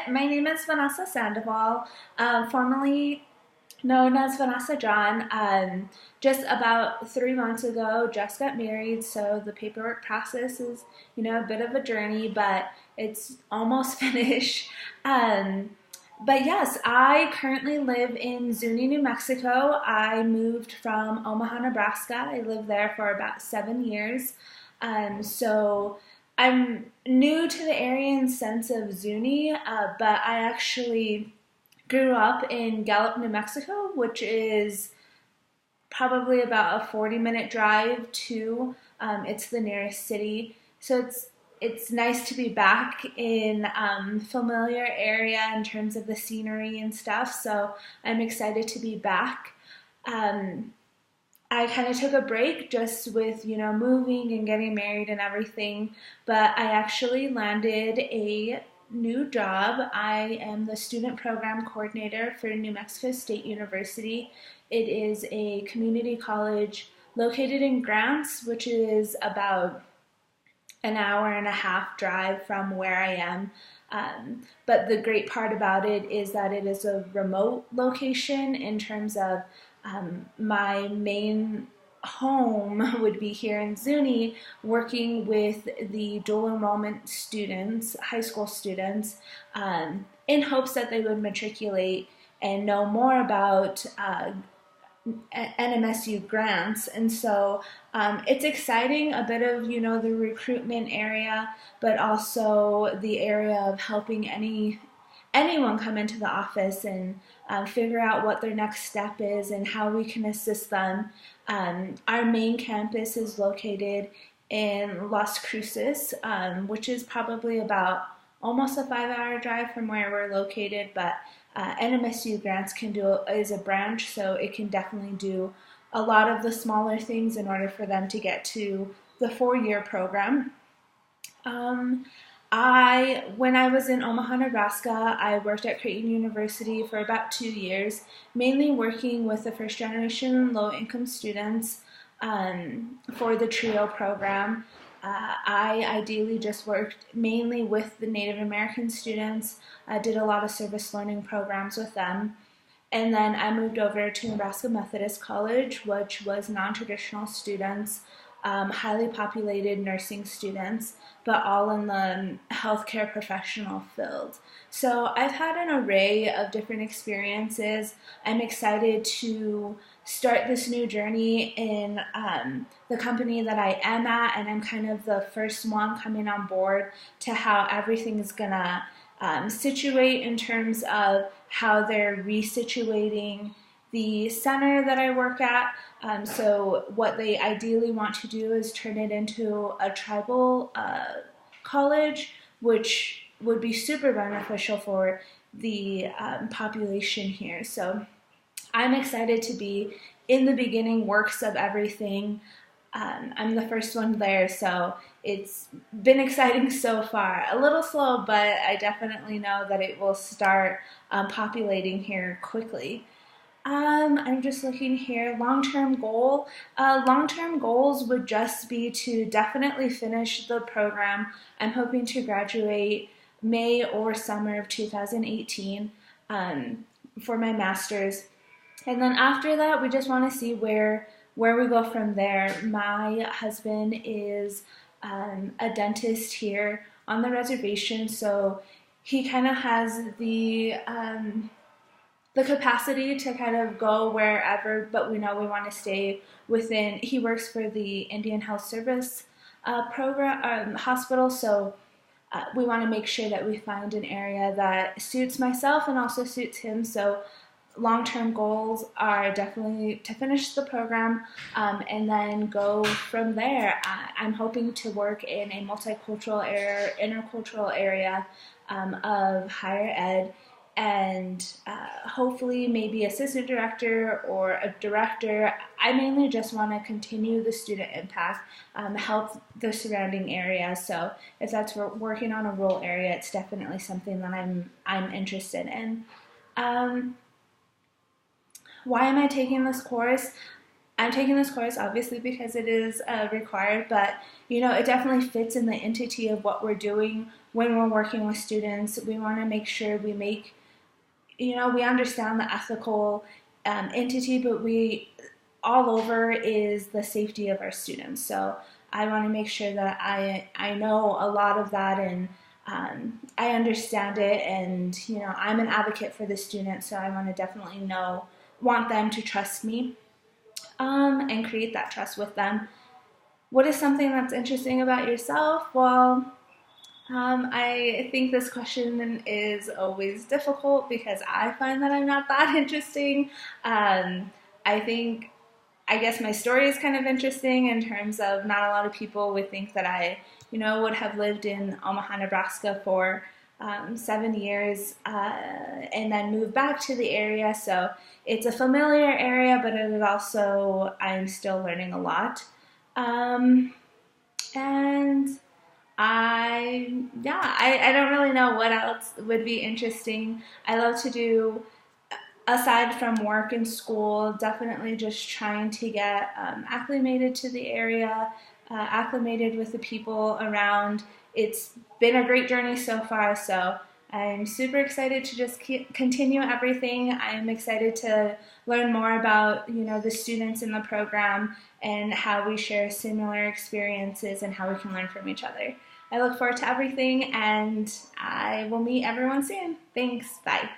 my name is Vanessa Sandoval, formerly known as Vanessa John. Just about 3 months ago, just got married, so the paperwork process is, a bit of a journey, but it's almost finished. But yes, I currently live in Zuni, New Mexico. I moved from Omaha, Nebraska. I lived there for about 7 years. So I'm new to the area in sense of Zuni, but I actually grew up in Gallup, New Mexico, which is probably about a 40-minute drive to it's the nearest city. So it's nice to be back in familiar area in terms of the scenery and stuff. So I'm excited to be back. I kind of took a break just with, moving and getting married and everything, but I actually landed a new job. I am the student program coordinator for New Mexico State University. It is a community college located in Grants, which is about an hour and a half drive from where I am. But the great part about it is that it is a remote location in terms of my main home would be here in Zuni, working with the dual enrollment students, high school students, in hopes that they would matriculate and know more about NMSU grants. And so it's exciting, a bit of, the recruitment area, but also the area of helping anyone come into the office and figure out what their next step is and how we can assist them. Our main campus is located in Las Cruces, which is probably about almost a 5-hour drive from where we're located, but NMSU Grants is a branch, so it can definitely do a lot of the smaller things in order for them to get to the 4-year program. When I was in Omaha, Nebraska, I worked at Creighton University for about 2 years, mainly working with the first generation low-income students for the TRIO program. I ideally just worked mainly with the Native American students. I did a lot of service learning programs with them. And then I moved over to Nebraska Methodist College, which was non-traditional students, highly populated nursing students, but all in the healthcare professional field. So I've had an array of different experiences. I'm excited to start this new journey in the company that I am at, and I'm kind of the first one coming on board to how everything is gonna situate in terms of how they're resituating the center that I work at. So what they ideally want to do is turn it into a tribal college, which would be super beneficial for the population here. So I'm excited to be in the beginning works of everything. I'm the first one there, so it's been exciting so far. A little slow, but I definitely know that it will start populating here quickly. I'm just looking here. Long-term goal. Long-term goals would just be to definitely finish the program. I'm hoping to graduate May or summer of 2018 for my master's. And then after that, we just want to see where we go from there. My husband is a dentist here on the reservation, so he kind of has the capacity to kind of go wherever, but we know we want to stay within. He works for the Indian Health Service program hospital, so we want to make sure that we find an area that suits myself and also suits him. So long-term goals are definitely to finish the program and then go from there. I'm hoping to work in a multicultural area, intercultural area of higher ed, and hopefully maybe assistant director or a director. I mainly just want to continue the student impact, help the surrounding area. So if that's working on a rural area, it's definitely something that I'm interested in. Why am I taking this course? I'm taking this course obviously because it is required, but it definitely fits in the entity of what we're doing when we're working with students. We want to make sure we understand the ethical entity, but we all over is the safety of our students. So I want to make sure that I know a lot of that, and I understand it, and I'm an advocate for the students, so I want to definitely want them to trust me, and create that trust with them. What is something that's interesting about yourself? Well, I think this question is always difficult because I find that I'm not that interesting. I think, I guess my story is kind of interesting in terms of not a lot of people would think that I, would have lived in Omaha, Nebraska for 7 years, and then moved back to the area. So it's a familiar area, but it is also, I'm still learning a lot. And I don't really know what else would be interesting. I love to do, aside from work and school, definitely just trying to get acclimated to the area, acclimated with the people around. It's been a great journey so far, so I'm super excited to just continue everything. I'm excited to learn more about, the students in the program and how we share similar experiences and how we can learn from each other. I look forward to everything, and I will meet everyone soon. Thanks. Bye.